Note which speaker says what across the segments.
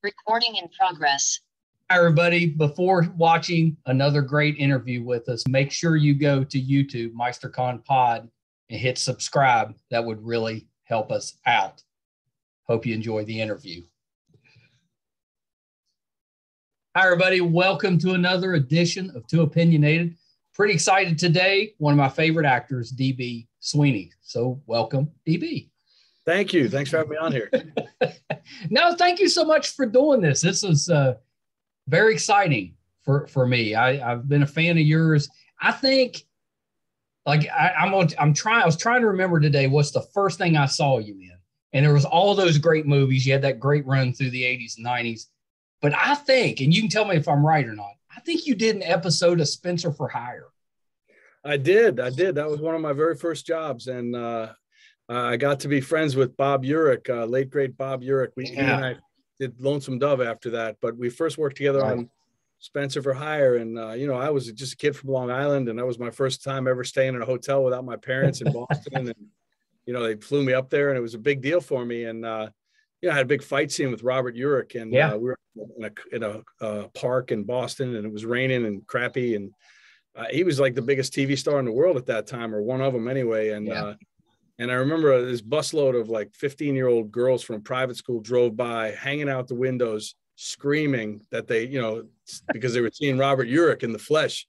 Speaker 1: Recording in progress. Hi, everybody. Before watching another great interview with us, make sure you go to YouTube, Meisterkhan Pod, and hit subscribe. That would really help us out. Hope you enjoy the interview. Hi, everybody. Welcome to another edition of Too Opinionated. Pretty excited today. One of my favorite actors, DB Sweeney. So welcome, DB.
Speaker 2: Thank you. Thanks for having me on here.
Speaker 1: No, thank you so much for doing this. This is very exciting for me. I've been a fan of yours. I think, I was trying to remember today what's the first thing I saw you in, and there was all those great movies. You had that great run through the 80s and 90s. But I think, and you can tell me if I'm right or not, I think you did an episode of Spencer for Hire.
Speaker 2: I did. That was one of my very first jobs, and I got to be friends with Bob Urich, late great Bob Urich. He and I did Lonesome Dove after that, but we first worked together on Spencer for Hire. And, I was just a kid from Long Island, and that was my first time ever staying in a hotel without my parents in Boston. And, they flew me up there, and it was a big deal for me. And, I had a big fight scene with Robert Urich, and we were in a park in Boston, and it was raining and crappy. And he was like the biggest TV star in the world at that time, or one of them anyway. And I remember this busload of like 15-year-old girls from private school drove by, hanging out the windows, screaming that they, because they were seeing Robert Urich in the flesh.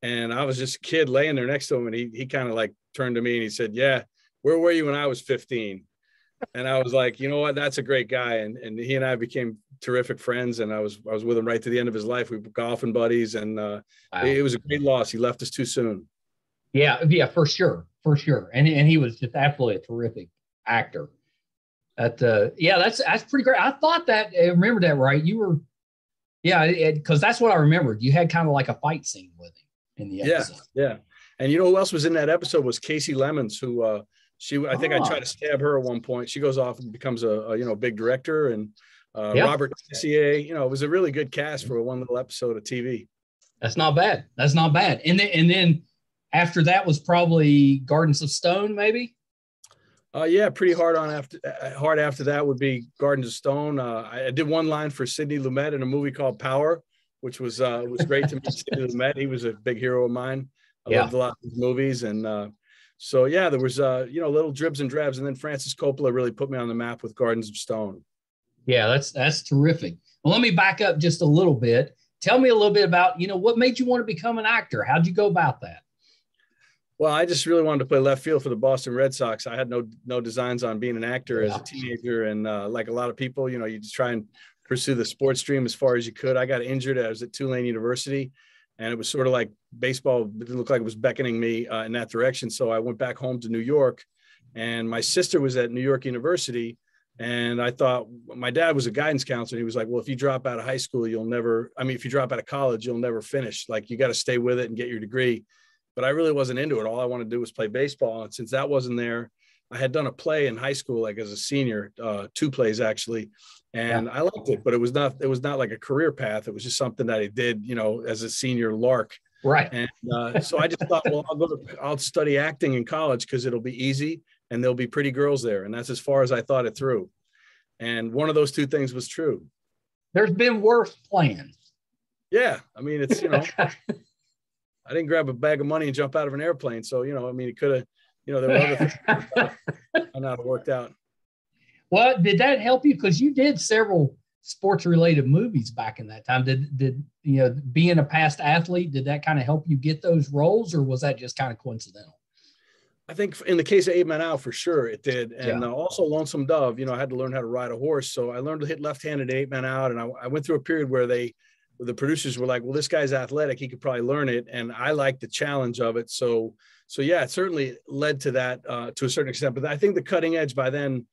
Speaker 2: And I was just a kid laying there next to him. And he kind of like turned to me and he said, "Yeah, where were you when I was 15? And I was like, you know what, that's a great guy. And he and I became terrific friends. And I was with him right to the end of his life. We were golfing buddies, and it was a great loss. He left us too soon.
Speaker 1: Yeah, for sure. And he was just absolutely a terrific actor. That's pretty great. I thought that, I remember that right. You were, because that's what I remembered. You had kind of like a fight scene with him in the episode.
Speaker 2: Yeah. And who else was in that episode was Casey Lemons, who I think I tried to stab her at one point. She goes off and becomes a big director, and Robert Tessier. It was a really good cast for one little episode of TV.
Speaker 1: That's not bad. And then after that was probably Gardens of Stone, maybe.
Speaker 2: Pretty hard after that would be Gardens of Stone. I did one line for Sidney Lumet in a movie called Power, which was great to meet Sidney Lumet. He was a big hero of mine. I loved a lot of his movies, and there was little dribs and drabs, and then Francis Coppola really put me on the map with Gardens of Stone.
Speaker 1: Yeah, that's terrific. Well, let me back up just a little bit. Tell me a little bit about what made you want to become an actor. How'd you go about that?
Speaker 2: Well, I just really wanted to play left field for the Boston Red Sox. I had no designs on being an actor as a teenager. And like a lot of people, you just try and pursue the sports dream as far as you could. I got injured. I was at Tulane University, and it was sort of like baseball. It didn't look like it was beckoning me in that direction. So I went back home to New York, and my sister was at New York University. And I thought, my dad was a guidance counselor. He was like, well, if you drop out of high school, if you drop out of college, you'll never finish. Like, you got to stay with it and get your degree. But I really wasn't into it. All I wanted to do was play baseball. And since that wasn't there, I had done a play in high school, like as a senior, 2 plays actually. And I liked it, but it was not like a career path. It was just something that I did, as a senior lark.
Speaker 1: Right.
Speaker 2: And so I just thought, well, I'll study acting in college because it'll be easy and there'll be pretty girls there. And that's as far as I thought it through. And one of those two things was true.
Speaker 1: There's been worse plans.
Speaker 2: Yeah. I mean, it's, I didn't grab a bag of money and jump out of an airplane. So, it could have, there were other things that not worked out.
Speaker 1: Well, did that help you? Because you did several sports related movies back in that time. Did being a past athlete, did that kind of help you get those roles, or was that just kind of coincidental?
Speaker 2: I think in the case of 8 Men Out, for sure it did. And also Lonesome Dove, I had to learn how to ride a horse. So I learned to hit left-handed 8 Men Out. And I went through a period where the producers were like, well, this guy's athletic. He could probably learn it. And I liked the challenge of it. So it certainly led to that to a certain extent. But I think the cutting edge by then,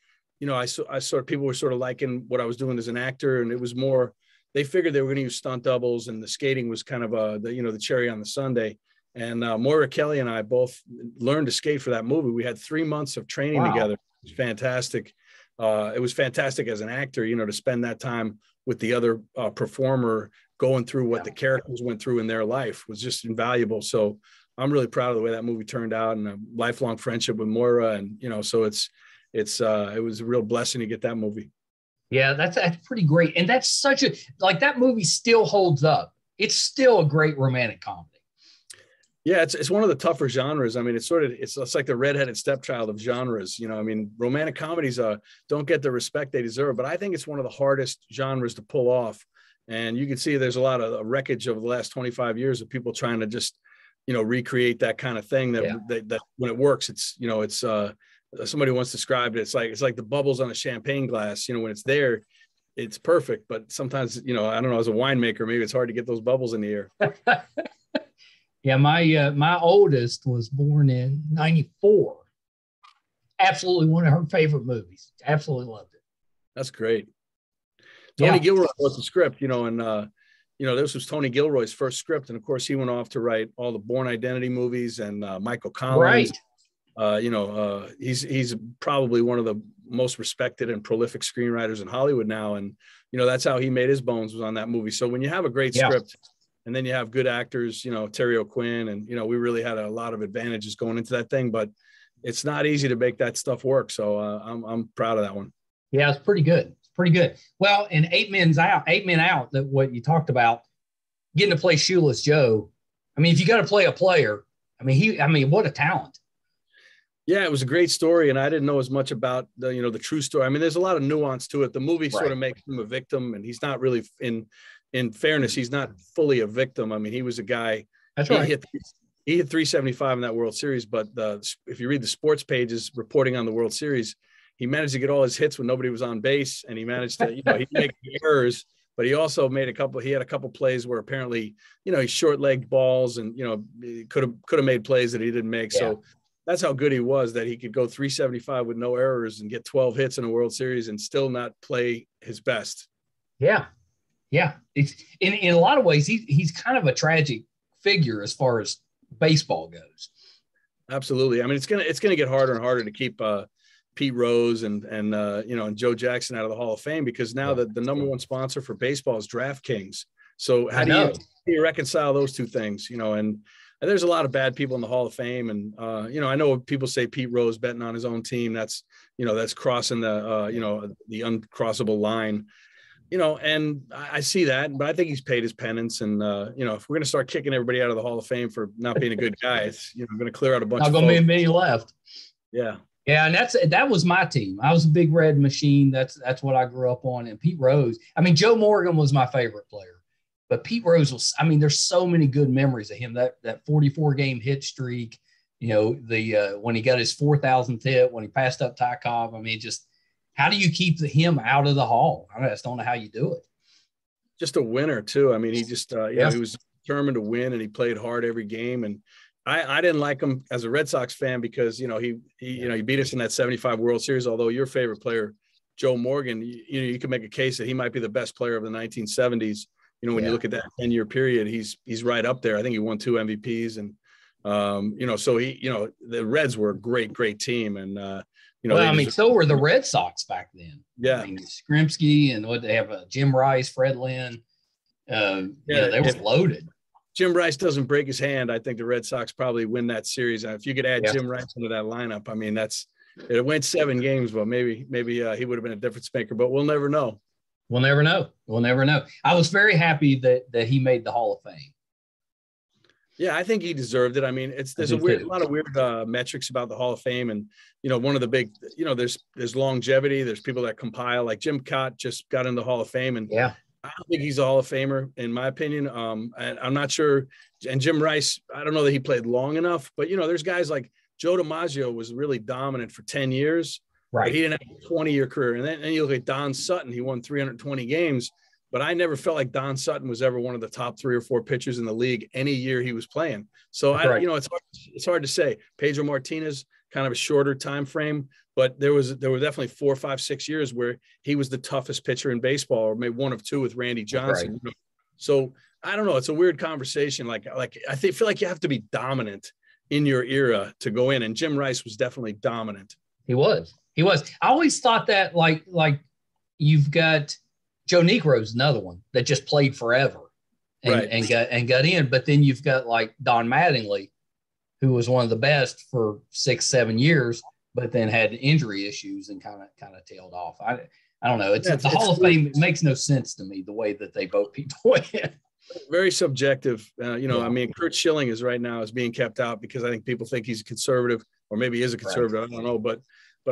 Speaker 2: I saw people were sort of liking what I was doing as an actor. And it was more, they figured they were going to use stunt doubles, and the skating was kind of the cherry on the sundae. And Moira Kelly and I both learned to skate for that movie. We had 3 months of training together. It was fantastic. It was fantastic as an actor, to spend that time with the other performer, going through what the characters went through in their life was just invaluable. So I'm really proud of the way that movie turned out, and a lifelong friendship with Moira. And, so it was a real blessing to get that movie.
Speaker 1: Yeah, that's pretty great. And that's such a, like, that movie still holds up. It's still a great romantic comedy.
Speaker 2: Yeah, it's one of the tougher genres. I mean, it's like the redheaded stepchild of genres. I mean, romantic comedies don't get the respect they deserve, but I think it's one of the hardest genres to pull off. And you can see there's a lot of wreckage over the last 25 years of people trying to just, recreate that kind of thing that when it works, it's somebody once described it. It's like the bubbles on a champagne glass. When it's there, it's perfect. But sometimes, I don't know, as a winemaker, maybe it's hard to get those bubbles in the air.
Speaker 1: Yeah, my oldest was born in '94. Absolutely one of her favorite movies. Absolutely loved it.
Speaker 2: That's great. Tony Gilroy wrote the script, and this was Tony Gilroy's first script, and of course he went off to write all the Bourne Identity movies and Michael Collins. Right. He's probably one of the most respected and prolific screenwriters in Hollywood now, and that's how he made his bones, was on that movie. So when you have a great script, and then you have good actors, Terry O'Quinn, and we really had a lot of advantages going into that thing, but it's not easy to make that stuff work. So I'm proud of that one.
Speaker 1: Yeah, it's pretty good. It's pretty good. Well, and 8 Men Out, that what you talked about, getting to play Shoeless Joe. I mean, if you got to play a player, what a talent.
Speaker 2: Yeah, it was a great story, and I didn't know as much about the true story. I mean, there's a lot of nuance to it. The movie sort of makes him a victim, and he's not really, in fairness, he's not fully a victim. I mean, he was a guy.
Speaker 1: That's right.
Speaker 2: He hit 375 in that World Series, but if you read the sports pages reporting on the World Series, he managed to get all his hits when nobody was on base, and he managed to, he'd make errors, but he also made he had a couple plays where apparently, he short-legged balls and, he could have made plays that he didn't make. Yeah. So that's how good he was, that he could go 375 with no errors and get 12 hits in a World Series and still not play his best.
Speaker 1: Yeah. Yeah. It's in a lot of ways, he's kind of a tragic figure as far as baseball goes.
Speaker 2: Absolutely. I mean, it's gonna get harder and harder to keep Pete Rose and Joe Jackson out of the Hall of Fame, because now the number one sponsor for baseball is DraftKings. So how do you reconcile those two things? And there's a lot of bad people in the Hall of Fame, and I know people say Pete Rose betting on his own team, that's crossing the the uncrossable line. And I see that, but I think he's paid his penance. And, if we're going to start kicking everybody out of the Hall of Fame for not being a good guy, it's, going to clear out a bunch of folks.
Speaker 1: Not going to be many left.
Speaker 2: Yeah.
Speaker 1: Yeah. And that was my team. I was a big red machine. That's what I grew up on. And Pete Rose, Joe Morgan was my favorite player, but Pete Rose was, there's so many good memories of him, that 44 game hit streak, when he got his 4,000th hit, when he passed up Ty Cobb. How do you keep him out of the Hall? I just don't know how you do it.
Speaker 2: Just a winner too. He just, he was determined to win, and he played hard every game. And I didn't like him as a Red Sox fan because, he beat us in that 75 World Series. Although your favorite player, Joe Morgan, you can make a case that he might be the best player of the 1970s. When you look at that 10-year period, he's right up there. I think he won 2 MVPs, and so the Reds were a great team. And,
Speaker 1: so were the Red Sox back then.
Speaker 2: Yeah.
Speaker 1: Skrimsky and what they have, Jim Rice, Fred Lynn. They were loaded.
Speaker 2: Jim Rice doesn't break his hand, I think the Red Sox probably win that series. If you could add Jim Rice into that lineup, it went 7 games, but maybe he would have been a difference maker, but we'll never know.
Speaker 1: We'll never know. I was very happy that he made the Hall of Fame.
Speaker 2: Yeah, I think he deserved it. There's a lot of weird metrics about the Hall of Fame, and one of the big, there's longevity. There's people that compile, like Jim Cott just got in the Hall of Fame, and I don't think he's a Hall of Famer in my opinion. And I'm not sure. And Jim Rice, I don't know that he played long enough, but there's guys like Joe DiMaggio was really dominant for 10 years. Right. But he didn't have a 20-year career, and then you look at Don Sutton, he won 320 games. But I never felt like Don Sutton was ever one of the top 3 or 4 pitchers in the league any year he was playing. So it's hard to say. Pedro Martinez, kind of a shorter time frame, but there were definitely 4, 5, 6 years where he was the toughest pitcher in baseball, or maybe 1 of 2 with Randy Johnson. Right. So I don't know. It's a weird conversation. I feel like you have to be dominant in your era to go in, and Jim Rice was definitely dominant.
Speaker 1: He was. I always thought that like you've got Joe Negro's another one that just played forever and got in. But then you've got like Don Mattingly, who was one of the best for 6-7 years, but then had injury issues and kind of tailed off. I don't know. It's
Speaker 2: Yeah,
Speaker 1: the Hall of Fame. It makes no sense to me the way that they vote people in.
Speaker 2: very subjective.
Speaker 1: Yeah.
Speaker 2: I mean, Kurt Schilling is right now is being kept out because I think people think he's a conservative, or maybe he is a conservative. Right. I don't know, but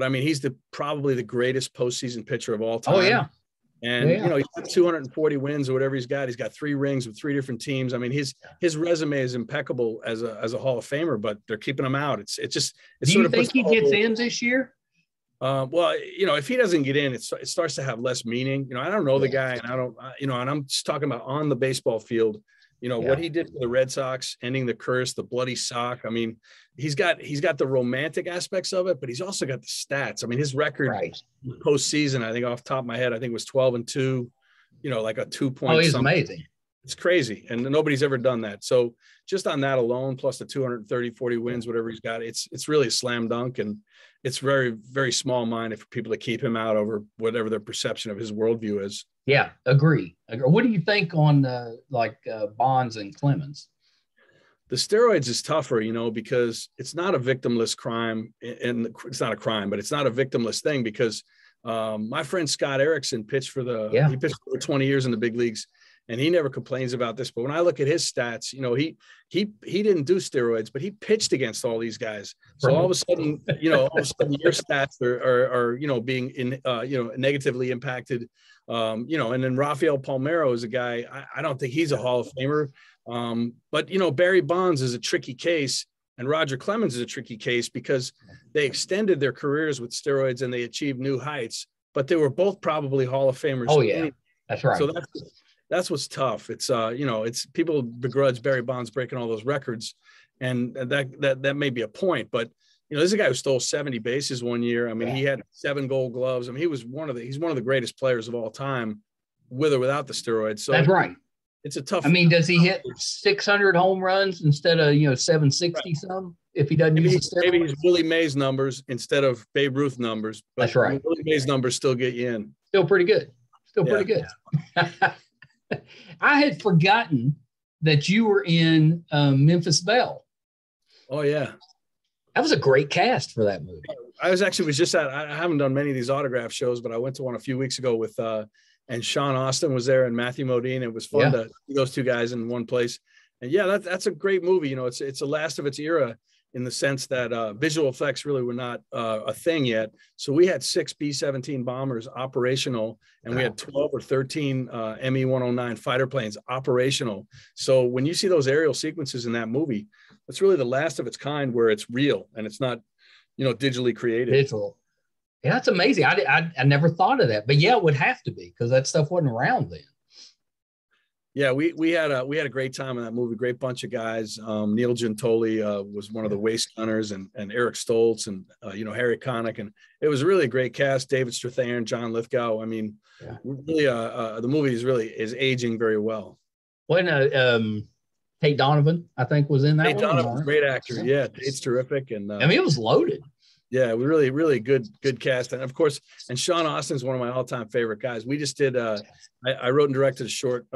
Speaker 2: I mean, he's probably the greatest postseason pitcher of all time.
Speaker 1: Oh yeah.
Speaker 2: And he's got 240 wins or whatever he's got. He's got 3 rings with 3 different teams. I mean, his resume is impeccable as a Hall of Famer, but they're keeping him out. Do
Speaker 1: you think he gets in this year?
Speaker 2: Well, if he doesn't get in, it starts to have less meaning. I don't know the guy, and I don't, and I'm just talking about on the baseball field. What he did for the Red Sox, ending the curse, the bloody sock. I mean, he's got the romantic aspects of it, but he's also got the stats. I mean, his record postseason, I think off the top of my head, I think was 12-2. Like a 2 point.
Speaker 1: Oh, he's amazing.
Speaker 2: It's crazy, and nobody's ever done that. So just on that alone, plus the 230, 40 wins, whatever he's got, it's really a slam dunk, and it's very, very small minded for people to keep him out over whatever their perception of his worldview is.
Speaker 1: Yeah, agree. What do you think on Bonds and Clemens?
Speaker 2: The steroids is tougher, because it's not a victimless crime, and it's not a crime, but it's not a victimless thing because my friend Scott Erickson he pitched for 20 years in the big leagues, and he never complains about this. But when I look at his stats, he didn't do steroids, but he pitched against all these guys. So all of a sudden, your stats are being negatively impacted. And then Rafael Palmeiro is a guy, I don't think he's a Hall of Famer. But Barry Bonds is a tricky case, and Roger Clemens is a tricky case because they extended their careers with steroids and they achieved new heights, but they were both probably Hall of Famers.
Speaker 1: Oh yeah, that's right.
Speaker 2: So that's what's tough. It's it's people begrudge Barry Bonds breaking all those records, and that may be a point, but this is a guy who stole 70 bases one year. I mean, he had 7 Gold Gloves. I mean, he's one of the greatest players of all time, with or without the steroids. So
Speaker 1: that's right.
Speaker 2: It's a tough.
Speaker 1: I mean, does he hit 600 home runs instead of 760 some? If he doesn't use the steroids? Maybe he's
Speaker 2: Willie Mays numbers instead of Babe Ruth numbers. But
Speaker 1: that's right.
Speaker 2: Willie Mays numbers still get you in.
Speaker 1: Still pretty good. Pretty good. I had forgotten that you were in Memphis Belle.
Speaker 2: Oh yeah.
Speaker 1: That was a great cast for that movie.
Speaker 2: I was just I haven't done many of these autograph shows, but I went to one a few weeks ago with, and Sean Austin was there and Matthew Modine. It was fun to see those 2 guys in one place. And that's a great movie. It's the last of its era in the sense that visual effects really were not a thing yet. So we had 6 B-17 bombers operational, and we had 12 or 13 ME-109 fighter planes operational. So when you see those aerial sequences in that movie, it's really the last of its kind where it's real and it's not, digitally created.
Speaker 1: Digital. Yeah, that's amazing. I never thought of that, but yeah, it would have to be because that stuff wasn't around then.
Speaker 2: Yeah, we had a great time in that movie. Great bunch of guys. Neil Gentoli was one of the waist gunners, and Eric Stoltz, and Harry Connick, and it was really a great cast. David Strathairn, John Lithgow. I mean, really, the movie is aging very well.
Speaker 1: When Tate Donovan, I think, was in that.
Speaker 2: Tate Donovan's a great actor. Yeah, Tate's terrific, and
Speaker 1: I mean, it was loaded.
Speaker 2: Yeah, we really good cast, and of course, and Sean Austin's one of my all-time favorite guys. We just did. I wrote and directed a short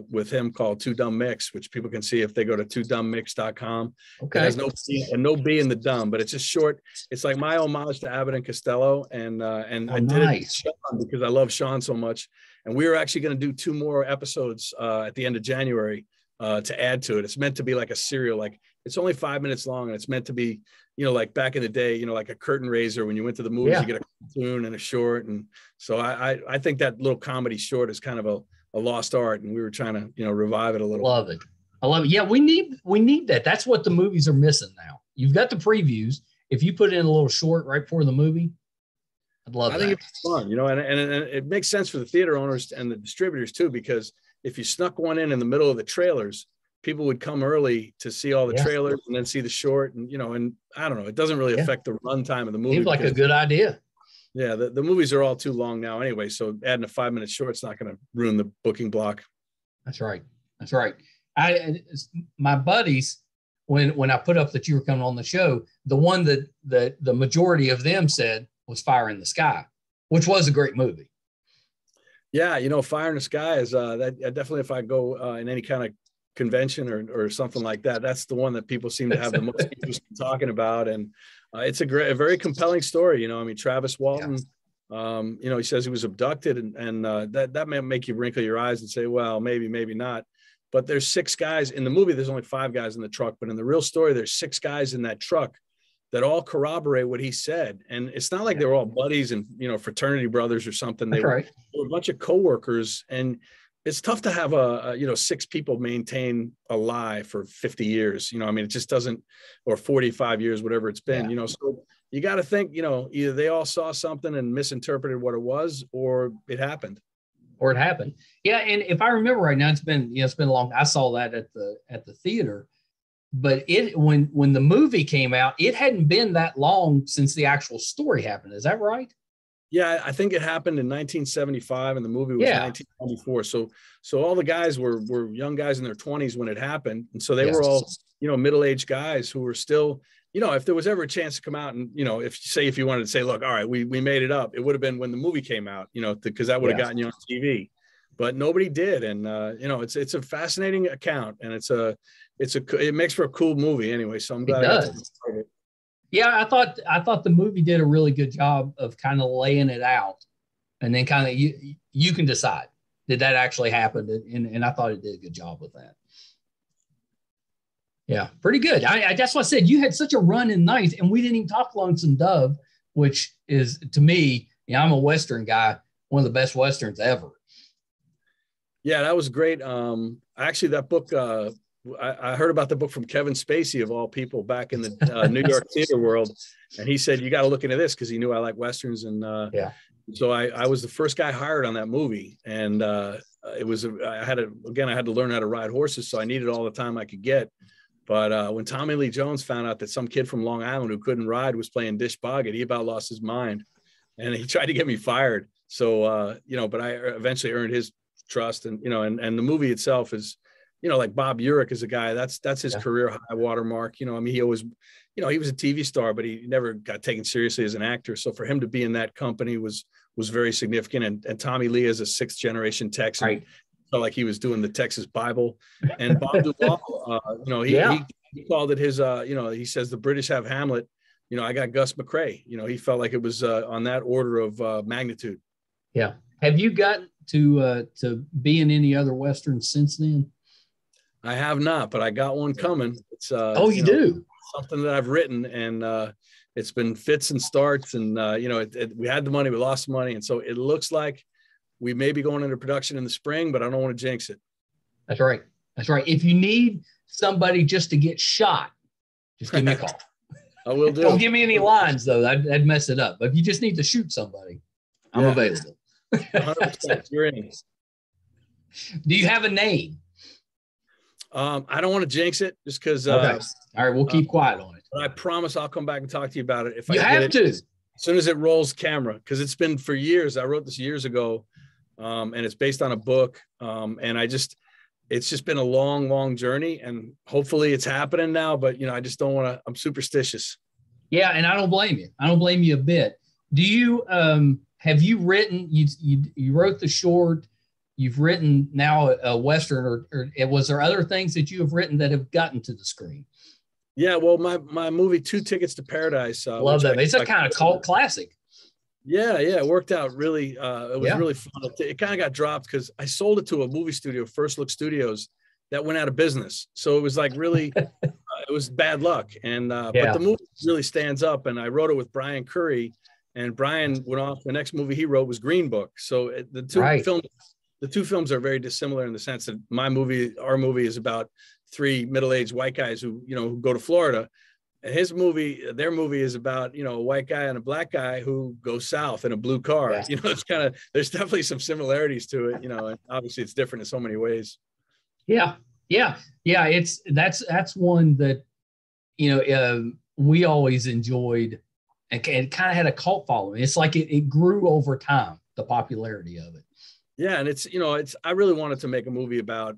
Speaker 2: with him called Too Dumb Mix, which people can see if they go to twodummmix.com.
Speaker 1: Okay.
Speaker 2: It has no B in the dumb, but it's just short. It's like my homage to Abbott and Costello, and I did it with Sean because I love Sean so much. And we were actually going to do 2 more episodes at the end of January to add to it. It's meant to be like a serial, like it's only 5 minutes long, and it's meant to be, like back in the day, like a curtain raiser when you went to the movies, you get a cartoon and a short. And so I think that little comedy short is kind of a lost art, and we were trying to, revive it a little.
Speaker 1: Love it. I love it. Yeah, we need that. That's what the movies are missing now. You've got the previews. If you put in a little short right before the movie, I'd love that. I think
Speaker 2: it's fun, and it makes sense for the theater owners and the distributors too, because if you snuck one in the middle of the trailers, people would come early to see all the trailers and then see the short, and and I don't know, it doesn't really affect the runtime of the movie.
Speaker 1: Seems like a good idea.
Speaker 2: Yeah, the movies are all too long now anyway, so adding a 5-minute short's not going to ruin the booking block.
Speaker 1: That's right. My buddies, when I put up that you were coming on the show, the one that the majority of them said was Fire in the Sky, which was a great movie.
Speaker 2: Yeah, Fire in the Sky is that definitely, if I go in any kind of convention or something like that, that's the one that people seem to have the most interest in talking about. And it's a very compelling story. I mean, Travis Walton He says he was abducted, and that may make you wrinkle your eyes and say, well, maybe, maybe not. But there's 6 guys in the movie. There's only 5 guys in the truck, but in the real story, there's 6 guys in that truck that all corroborate what he said. And it's not like they were all buddies and, fraternity brothers or something. They were a bunch of coworkers, and it's tough to have 6 people maintain a lie for 50 years. It just doesn't, or 45 years, whatever it's been, so you got to think, either they all saw something and misinterpreted what it was, or it happened.
Speaker 1: Yeah. And if I remember right now, it's been long. I saw that at the theater, but when the movie came out, it hadn't been that long since the actual story happened. Is that right?
Speaker 2: Yeah, I think it happened in 1975, and the movie was 1994. So all the guys were young guys in their 20s when it happened, and so they were all middle-aged guys who were still, if there was ever a chance to come out and if you wanted to say, look, all right, we made it up, it would have been when the movie came out, because that would have gotten you on TV, but nobody did, and it's a fascinating account, and it makes for a cool movie anyway. So I'm glad I got to describe it.
Speaker 1: Yeah, I thought the movie did a really good job of kind of laying it out, and then kind of you can decide, did that actually happen? And I thought it did a good job with that. Yeah, pretty good. That's what I said. You had such a run in nights, and we didn't even talk Lonesome Dove, which is, to me, I'm a Western guy, one of the best Westerns ever.
Speaker 2: Yeah, that was great. Actually, that book, I heard about the book from Kevin Spacey, of all people, back in the New York theater world. And he said, you got to look into this, because he knew I like Westerns. And so I was the first guy hired on that movie. And I had to learn how to ride horses. So I needed all the time I could get. But when Tommy Lee Jones found out that some kid from Long Island who couldn't ride was playing Dish Boggett, he about lost his mind. And he tried to get me fired. So, but I eventually earned his trust. And, and the movie itself is, like Bob Urich is a guy that's his career high watermark. He always, he was a TV star, but he never got taken seriously as an actor. So for him to be in that company was very significant. And Tommy Lee is a 6th generation Texan. Right. Felt like he was doing the Texas Bible. And Bob Duvall, he called it his, he says the British have Hamlet. I got Gus McCrae. He felt like it was on that order of magnitude.
Speaker 1: Yeah. Have you gotten to be in any other Westerns since then?
Speaker 2: I have not, but I got one coming. It's
Speaker 1: you do?
Speaker 2: Something that I've written, and it's been fits and starts, and we had the money, we lost the money, and so it looks like we may be going into production in the spring, but I don't want to jinx it.
Speaker 1: That's right. If you need somebody just to get shot, just give me a call.
Speaker 2: I will do.
Speaker 1: Don't give me any lines though. That'd mess it up. But if you just need to shoot somebody, I'm available.
Speaker 2: 100%. You're in.
Speaker 1: Do you have a name?
Speaker 2: I don't want to jinx it, just because.
Speaker 1: Okay. All right, we'll keep quiet on it.
Speaker 2: But I promise I'll come back and talk to you about it if
Speaker 1: you
Speaker 2: I
Speaker 1: have
Speaker 2: get
Speaker 1: to.
Speaker 2: As soon as it rolls camera, because it's been for years. I wrote this years ago, and it's based on a book. And it's just been a long, long journey, and hopefully it's happening now. But I just don't want to. I'm superstitious.
Speaker 1: Yeah, and I don't blame you. I don't blame you a bit. Do you have you written? You wrote the short. You've written now a Western, or was there other things that you have written that have gotten to the screen?
Speaker 2: Yeah, well, my movie, 2 Tickets to Paradise.
Speaker 1: Love that. It's a kind of cult classic.
Speaker 2: Yeah, it worked out really. It was really fun. It kind of got dropped because I sold it to a movie studio, First Look Studios, that went out of business. So it was like really, it was bad luck. And but the movie really stands up. And I wrote it with Brian Curry, and Brian went off. The next movie he wrote was Green Book. So the two films are very dissimilar in the sense that our movie is about 3 middle-aged white guys who go to Florida. And their movie is about, a white guy and a black guy who go south in a blue car. Yeah. It's there's definitely some similarities to it, and obviously it's different in so many ways. Yeah.
Speaker 1: That's one that, we always enjoyed, and it kind of had a cult following. It's like it grew over time, the popularity of it.
Speaker 2: Yeah. And I really wanted to make a movie about,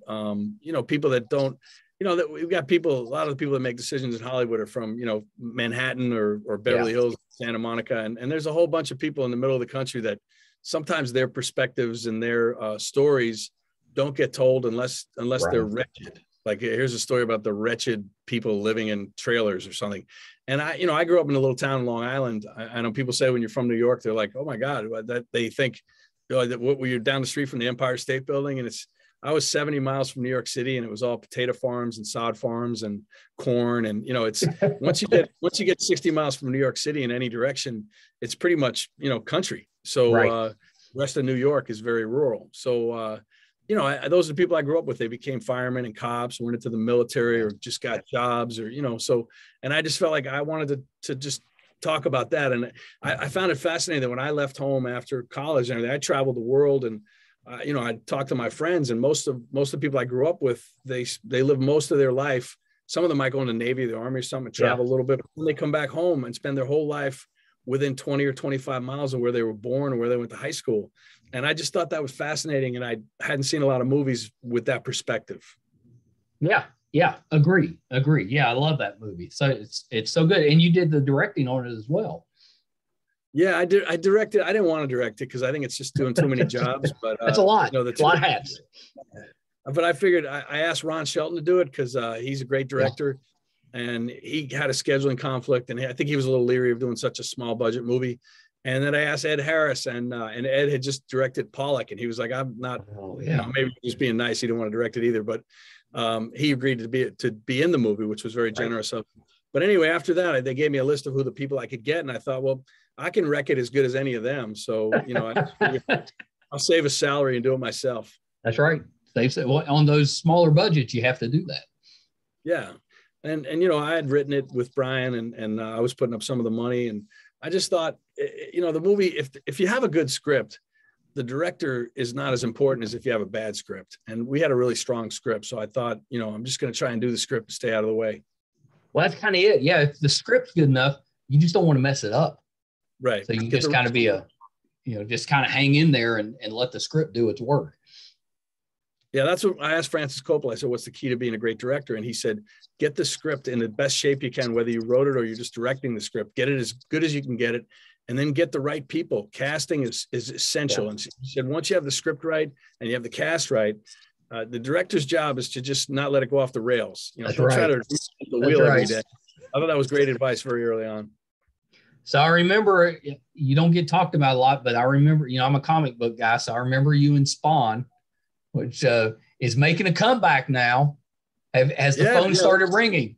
Speaker 2: people that don't, that we've got a lot of the people that make decisions in Hollywood are from, Manhattan or Beverly Hills, Santa Monica. And there's a whole bunch of people in the middle of the country that sometimes their perspectives and their stories don't get told unless they're wretched. Like, here's a story about the wretched people living in trailers or something. And I grew up in a little town in Long Island. I know people say when you're from New York, they're like, oh my God, that they think, that what were you down the street from the Empire State Building? And I was 70 miles from New York City, and it was all potato farms and sod farms and corn. And, it's once you get 60 miles from New York City in any direction, it's pretty much, country. So the rest of New York is very rural. So, those are the people I grew up with. They became firemen and cops, went into the military or just got jobs or, so, and I just felt like I wanted to just talk about that. And I found it fascinating that when I left home after college and everything, I traveled the world, and I talked to my friends, and most of the people I grew up with, they live most of their life. Some of them might go in the Navy, the Army, or something, and travel a little bit. When they come back home and spend their whole life within 20 or 25 miles of where they were born or where they went to high school. And I just thought that was fascinating. And I hadn't seen a lot of movies with that perspective.
Speaker 1: Yeah. Agree. Yeah. I love that movie. So it's so good. And you did the directing on it as well.
Speaker 2: Yeah, I directed. I didn't want to direct it because I think it's just doing too many jobs. But
Speaker 1: that's a lot. A lot of hats.
Speaker 2: But I figured I asked Ron Shelton to do it because he's a great director, and he had a scheduling conflict, and I think he was a little leery of doing such a small budget movie. And then I asked Ed Harris, and Ed had just directed Pollock, and he was like, "I'm not, maybe just being nice. He didn't want to direct it either." But he agreed to be in the movie, which was very generous of him. But anyway, after that, they gave me a list of who the people I could get, and I thought, well, I can wreck it as good as any of them. So, I'll save a salary and do it myself.
Speaker 1: That's right. They said, well, on those smaller budgets, you have to do that.
Speaker 2: Yeah. And I had written it with Brian, and I was putting up some of the money, and I just thought, the movie, if you have a good script, the director is not as important as if you have a bad script. And we had a really strong script. So I thought, I'm just going to try and do the script to stay out of the way.
Speaker 1: Well, that's kind of it. Yeah. If the script's good enough, you just don't want to mess it up.
Speaker 2: Right.
Speaker 1: So you just kind of just kind of hang in there and let the script do its work.
Speaker 2: Yeah, that's what I asked Francis Coppola. I said, what's the key to being a great director? And he said, get the script in the best shape you can, whether you wrote it or you're just directing the script. Get it as good as you can get it, and then get the right people. Casting is essential. Yeah. And he said, once you have the script right and you have the cast right, the director's job is to just not let it go off the rails. Don't try to reinvent the wheel every day. I thought that was great advice very early on.
Speaker 1: So I remember, you don't get talked about a lot, but I remember, I'm a comic book guy, so I remember you in Spawn, which is making a comeback now. Has the phone started ringing?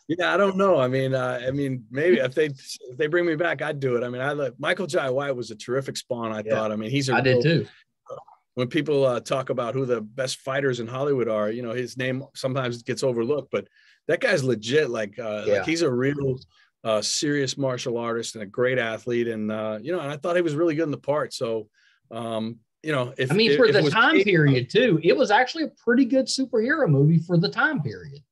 Speaker 2: Yeah, I don't know. I mean, maybe if they bring me back, I'd do it. I mean, Michael Jai White was a terrific Spawn. I thought. I mean,
Speaker 1: I did too.
Speaker 2: When people talk about who the best fighters in Hollywood are, his name sometimes gets overlooked, but that guy's legit. Like he's a real serious martial artist and a great athlete, and and I thought he was really good in the part. So. For
Speaker 1: the time period too, it was actually a pretty good superhero movie for the time period.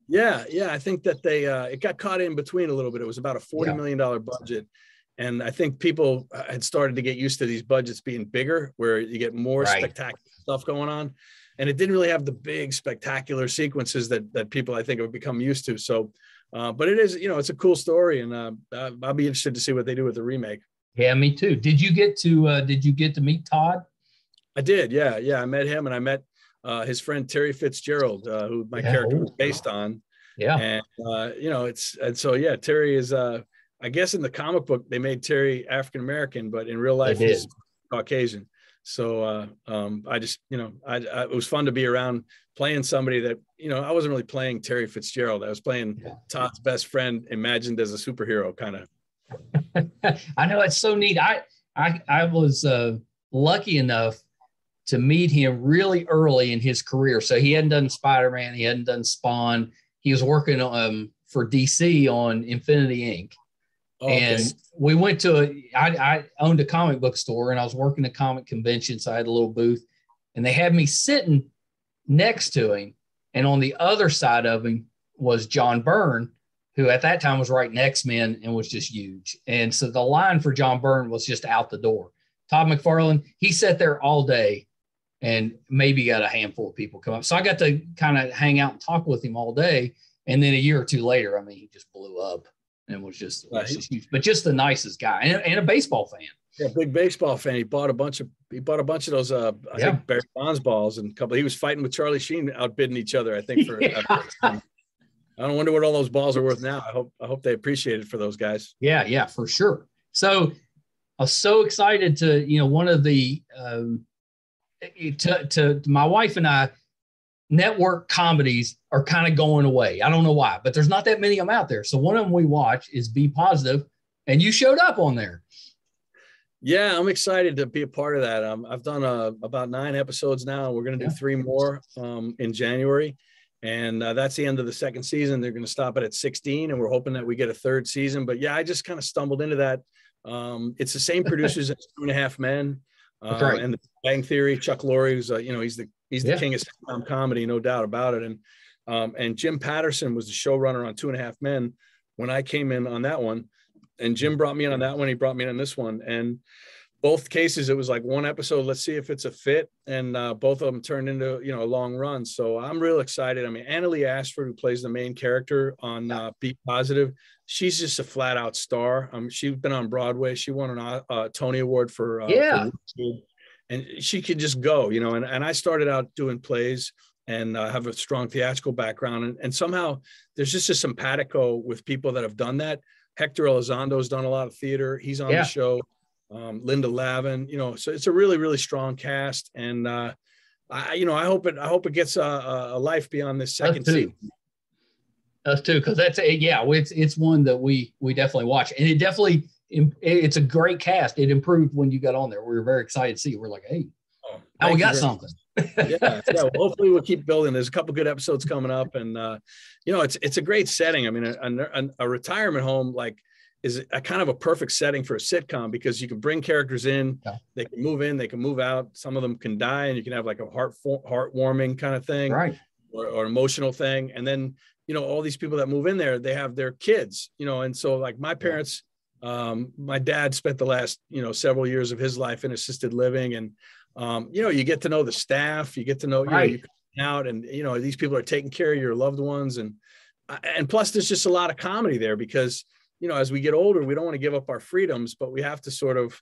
Speaker 2: Yeah. I think that they it got caught in between a little bit. It was about a $40 million budget, and I think people had started to get used to these budgets being bigger, where you get more spectacular stuff going on, and it didn't really have the big spectacular sequences that people I think have become used to. So, but it is it's a cool story, and I'll be interested to see what they do with the remake. Yeah,
Speaker 1: me too. Did you get to meet Todd?
Speaker 2: I did. Yeah. I met him, and I met his friend Terry Fitzgerald, who my character was based on.
Speaker 1: Yeah.
Speaker 2: And Terry is, I guess in the comic book, they made Terry African-American, but in real life, he's Caucasian. So I just, it was fun to be around playing somebody that, I wasn't really playing Terry Fitzgerald. I was playing Todd's best friend, imagined as a superhero kind of.
Speaker 1: I know, it's so neat. I was lucky enough to meet him really early in his career. So he hadn't done Spider-Man. He hadn't done Spawn. He was working for DC on Infinity Inc. Okay. And we went to I owned a comic book store, and I was working a comic convention. So I had a little booth, and they had me sitting next to him. And on the other side of him was John Byrne, who at that time was writing X-Men and was just huge. And so the line for John Byrne was just out the door. Todd McFarlane, he sat there all day and maybe got a handful of people come up. So I got to kind of hang out and talk with him all day. And then a year or two later, he just blew up and was just huge, but just the nicest guy and a baseball fan.
Speaker 2: Yeah, big baseball fan. He bought a bunch of those, I think Barry Bonds balls, and he was fighting with Charlie Sheen, outbidding each other, I think. I don't wonder what all those balls are worth now. I hope they appreciate it for those guys.
Speaker 1: Yeah, for sure. So I was so excited to, one of the, to my wife and I, network comedies are kind of going away. I don't know why, but there's not that many of them out there. So one of them we watch is Be Positive, and you showed up on there.
Speaker 2: Yeah, I'm excited to be a part of that. I've done about 9 episodes now. We're going to do 3 more in January. And that's the end of the second season. They're going to stop it at 16, and we're hoping that we get a 3rd season. But yeah, I just kind of stumbled into that. It's the same producers as 2.5 Men,
Speaker 1: right.
Speaker 2: and The Bang Theory. Chuck Lorre, who's he's the king of sitcom comedy, no doubt about it. And Jim Patterson was the showrunner on 2.5 Men when I came in on that one. And Jim brought me in on that one. He brought me in on this one. And both cases, it was like one episode, let's see if it's a fit. And both of them turned into, a long run. So I'm real excited. I mean, Annalee Ashford, who plays the main character on Be Positive, she's just a flat out star. She's been on Broadway. She won a Tony Award for and she could just go, and I started out doing plays and have a strong theatrical background. And somehow there's just a simpatico with people that have done that. Hector Elizondo's done a lot of theater. He's on the show. Linda Lavin, so it's a really, really strong cast. And I hope it gets a life beyond this second season.
Speaker 1: Us too, because it's one that we definitely watch, and it's a great cast. It improved when you got on there. We were very excited to see it. We're like, hey, we got something.
Speaker 2: Well, hopefully we'll keep building. There's a couple good episodes coming up, and it's a great setting. I mean, a retirement home is a kind of a perfect setting for a sitcom, because you can bring characters in, they can move in, they can move out. Some of them can die, and you can have like a heartwarming kind of thing,
Speaker 1: right?
Speaker 2: Or emotional thing. And then, all these people that move in there, they have their kids, and so like my parents, my dad spent the last, several years of his life in assisted living, and, you get to know the staff, you get to know, you come out, and, these people are taking care of your loved ones. And plus there's just a lot of comedy there, because, as we get older, we don't want to give up our freedoms, but we have to sort of,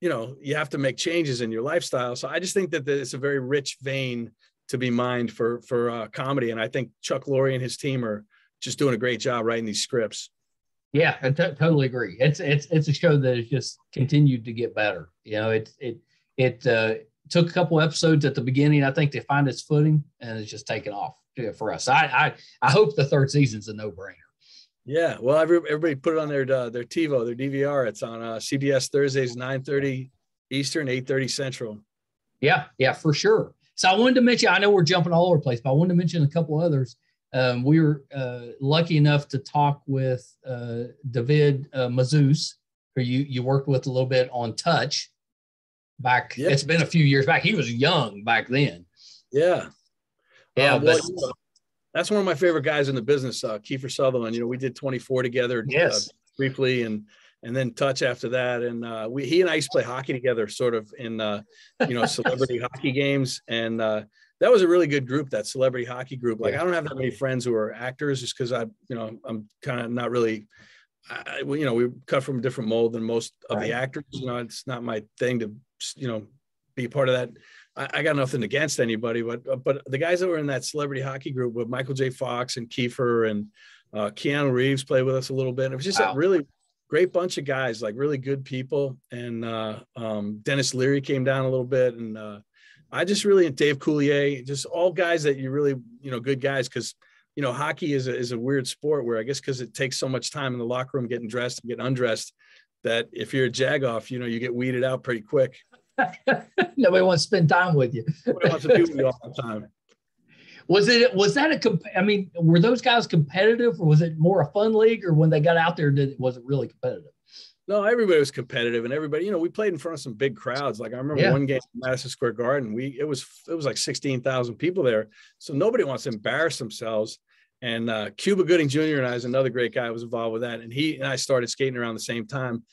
Speaker 2: you have to make changes in your lifestyle. So I just think that it's a very rich vein to be mined for comedy. And I think Chuck Lorre and his team are just doing a great job writing these scripts.
Speaker 1: Yeah, I totally agree. It's a show that has just continued to get better. It took a couple episodes at the beginning, I think, to find its footing, and it's just taken off for us. I hope the 3rd season's a no-brainer.
Speaker 2: Yeah, well, everybody put it on their TiVo, their DVR. It's on CBS Thursdays, 9:30 Eastern, 8:30 Central.
Speaker 1: Yeah, for sure. So I wanted to mention, I know we're jumping all over the place, but I wanted to mention a couple others. We were lucky enough to talk with David Mazouz, who you worked with a little bit on Touch back. It's been a few years back. He was young back then.
Speaker 2: Yeah.
Speaker 1: But
Speaker 2: that's one of my favorite guys in the business, Kiefer Sutherland. We did 24 together briefly, and then Touch after that. And he and I used to play hockey together, sort of in celebrity hockey games. And that was a really good group, that celebrity hockey group. I don't have that many friends who are actors, just because I'm kind of not really. We cut from a different mold than most of the actors. It's not my thing to be part of that. I got nothing against anybody, but the guys that were in that celebrity hockey group with Michael J. Fox and Kiefer and Keanu Reeves played with us a little bit. It was just a really great bunch of guys, like really good people. And Dennis Leary came down a little bit, and I just really, and Dave Coulier, just all guys that you really, good guys, because hockey is a weird sport where, I guess because it takes so much time in the locker room getting dressed and getting undressed, that if you're a jagoff, you get weeded out pretty quick.
Speaker 1: Nobody wants to spend time with you.
Speaker 2: Nobody wants to be with you all the time.
Speaker 1: Were those guys competitive, or was it more a fun league, or when they got out there, was it really competitive?
Speaker 2: No, everybody was competitive, and everybody, we played in front of some big crowds. Like I remember one game in Madison Square Garden, it was like 16,000 people there. So nobody wants to embarrass themselves. And Cuba Gooding Jr. and I is another great guy who was involved with that. And he and I started skating around the same time.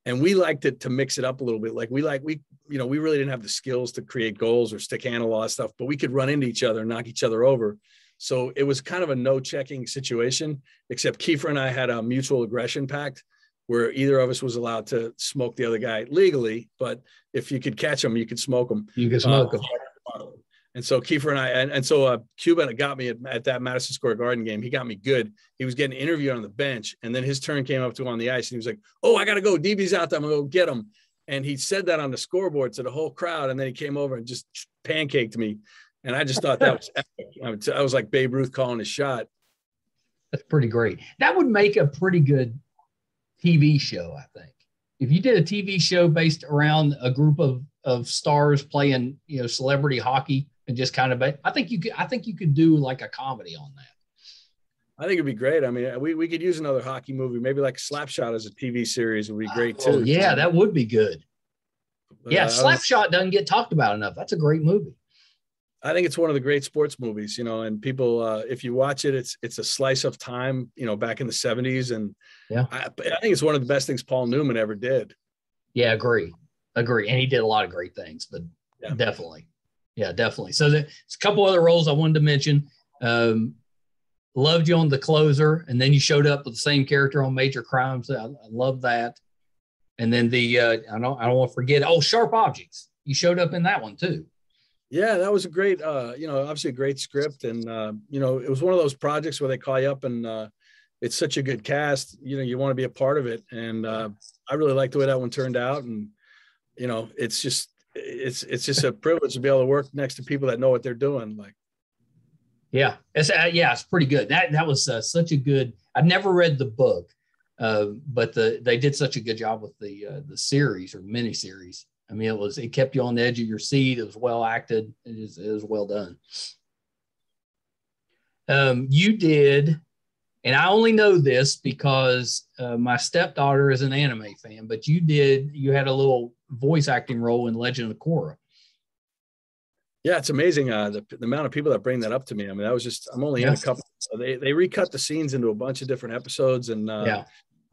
Speaker 2: And we liked it to mix it up a little bit. Like we really didn't have the skills to create goals or stick handle, all that stuff, but we could run into each other and knock each other over. So it was kind of a no checking situation, except Kiefer and I had a mutual aggression pact where either of us was allowed to smoke the other guy legally, but if you could catch him, you could smoke him.
Speaker 1: You could smoke him.
Speaker 2: And so Kiefer and I, and so Cuban got me at that Madison Square Garden game. He got me good. He was getting interviewed on the bench, and then his turn came up to him on the ice, and he was like, "Oh, I got to go. DB's out there. I'm going to go get him." And he said that on the scoreboard to the whole crowd, and then he came over and just pancaked me. And I just thought that was epic. I was like Babe Ruth calling his shot.
Speaker 1: That's pretty great. That would make a pretty good TV show, I think. If you did a TV show based around a group of stars playing, celebrity hockey and just kind of, I think you could do like a comedy on that.
Speaker 2: I think it'd be great. I mean, we could use another hockey movie, maybe like Slapshot as a TV series would be great too.
Speaker 1: Oh, yeah, that would be good. Yeah, Slapshot doesn't get talked about enough. That's a great movie.
Speaker 2: I think it's one of the great sports movies, and people, if you watch it, it's a slice of time, back in the 70s. And
Speaker 1: yeah,
Speaker 2: I think it's one of the best things Paul Newman ever did.
Speaker 1: Yeah, agree. And he did a lot of great things, but yeah. Definitely. Yeah, definitely. So there's a couple other roles I wanted to mention. Loved you on The Closer, and then you showed up with the same character on Major Crimes. I love that. And then I don't want to forget. Oh, Sharp Objects. You showed up in that one too.
Speaker 2: Yeah, that was a great, obviously a great script. And, it was one of those projects where they call you up and it's such a good cast, you want to be a part of it. And I really like the way that one turned out. And, it's just a privilege to be able to work next to people that know what they're doing. Like,
Speaker 1: yeah, it's pretty good. That was such a good, I've never read the book, but they did such a good job with the series or miniseries. I mean, it kept you on the edge of your seat. It was well acted. It was well done. You did, and I only know this because my stepdaughter is an anime fan, but you had a little voice acting role in Legend of Korra.
Speaker 2: Yeah, it's amazing the amount of people that bring that up to me. I mean, I'm only in a couple. They recut the scenes into a bunch of different episodes, and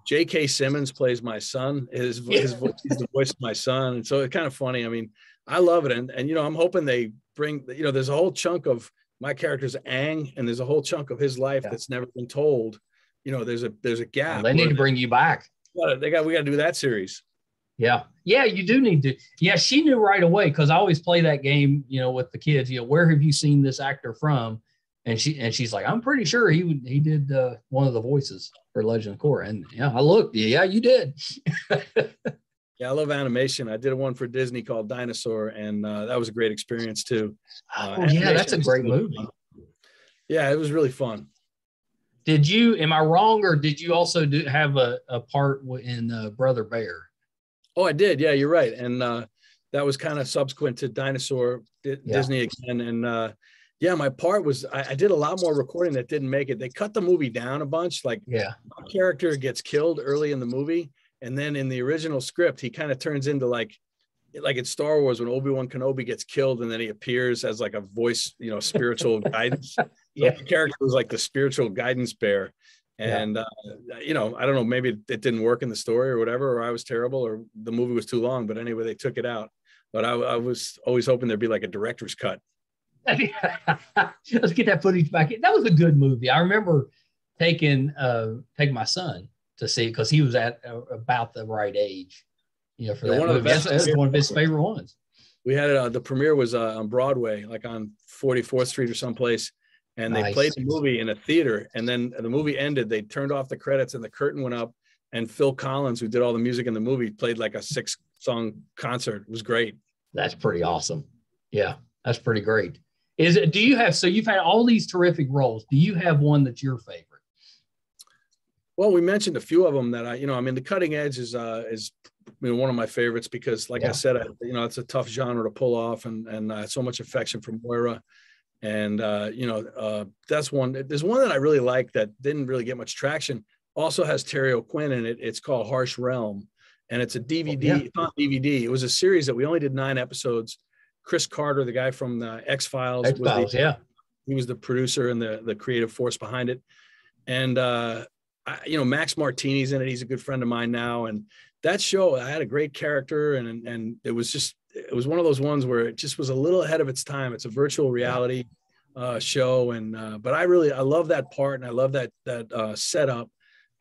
Speaker 2: J.K. Simmons plays my son. His voice is the voice of my son. And so it's kind of funny. I mean, I love it. And I'm hoping they bring, there's a whole chunk of my character's Aang, and there's a whole chunk of his life that's never been told. There's a gap.
Speaker 1: Well, they need to bring you back.
Speaker 2: We got to do that series.
Speaker 1: Yeah. Yeah, you do need to. Yeah, she knew right away, because I always play that game, with the kids, where have you seen this actor from? And she's like, I'm pretty sure he did one of the voices for Legend of Korra. And I looked, yeah, you did.
Speaker 2: Yeah, I love animation. I did one for Disney called Dinosaur, and that was a great experience too.
Speaker 1: That's a great movie.
Speaker 2: Yeah, it was really fun.
Speaker 1: Am I wrong, or did you also have a part in Brother Bear?
Speaker 2: Oh, I did. Yeah, you're right. And that was kind of subsequent to Dinosaur, Disney again. And my part was I did a lot more recording that didn't make it. They cut the movie down a bunch. Like, my character gets killed early in the movie, and then in the original script, he kind of turns into like in Star Wars when Obi-Wan Kenobi gets killed, and then he appears as like a voice, spiritual guidance. The character was like the spiritual guidance bear. And I don't know, maybe it didn't work in the story or whatever, or I was terrible, or the movie was too long. But anyway, they took it out. But I was always hoping there'd be like a director's cut.
Speaker 1: Let's get that footage back in. That was a good movie. I remember taking my son to see it, because he was at about the right age, for that movie. That's one of his favorite ones.
Speaker 2: We had the premiere was on Broadway, like on 44th Street or someplace, and they played the movie in a theater. And then the movie ended. They turned off the credits, and the curtain went up. And Phil Collins, who did all the music in the movie, played like a 6-song concert. It was great.
Speaker 1: That's pretty awesome. Yeah, that's pretty great. So you've had all these terrific roles. Do you have one that's your favorite?
Speaker 2: Well, we mentioned a few of them that The Cutting Edge is one of my favorites, because I said, it's a tough genre to pull off, and so much affection for Moira. And, that's one. There's one that I really like that didn't really get much traction. Also has Terry O'Quinn in it. It's called Harsh Realm, and it's a DVD. It's not DVD. It was a series that we only did 9 episodes. Chris Carter, the guy from the X-Files, he was the producer and the creative force behind it. And Max Martini's in it. He's a good friend of mine now. And that show, I had a great character, and it was one of those ones where it just was a little ahead of its time. It's a virtual reality show, and but I love that part, and I love that setup.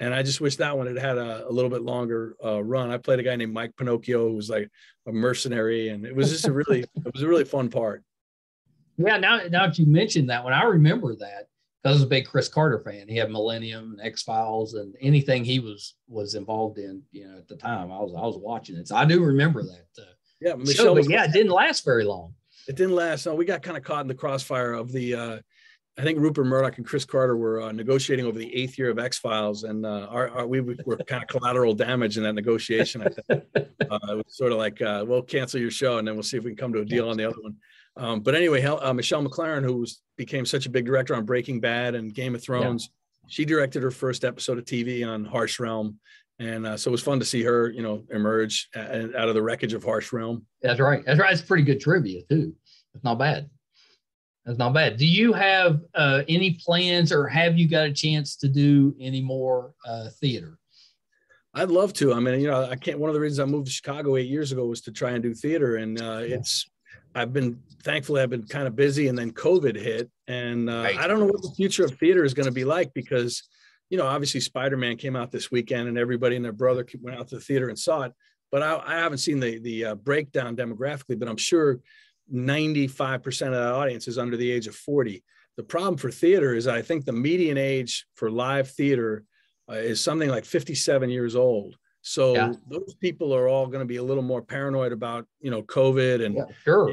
Speaker 2: And I just wish that one had a little bit longer run. I played a guy named Mike Pinocchio, who was like a mercenary, and it was just a really fun part.
Speaker 1: Yeah, now that you mentioned that one, I remember that because I was a big Chris Carter fan. He had Millennium and X-Files and anything he was involved in, at the time. I was watching it. So I do remember that
Speaker 2: Yeah,
Speaker 1: show, but yeah, it didn't last very long.
Speaker 2: It didn't last. No, we got kind of caught in the crossfire of the I think Rupert Murdoch and Chris Carter were negotiating over the 8th year of X-Files, and we were kind of collateral damage in that negotiation. I think it was sort of like, we'll cancel your show, and then we'll see if we can come to a deal on the other one. But anyway, Michelle MacLaren, who became such a big director on Breaking Bad and Game of Thrones, she directed her first episode of TV on Harsh Realm, and so it was fun to see her, emerge out of the wreckage of Harsh Realm.
Speaker 1: That's right. It's pretty good trivia too. It's not bad. That's not bad. Do you have any plans, or have you got a chance to do any more theater?
Speaker 2: I'd love to. I mean, I can't. One of the reasons I moved to Chicago 8 years ago was to try and do theater, and I've been kind of busy, and then COVID hit, and I don't know what the future of theater is going to be like, because, obviously Spider-Man came out this weekend, and everybody and their brother went out to the theater and saw it. But I haven't seen the breakdown demographically, but I'm sure 95% of that audience is under the age of 40. The problem for theater is I think the median age for live theater is something like 57 years old. So those people are all going to be a little more paranoid about, COVID. And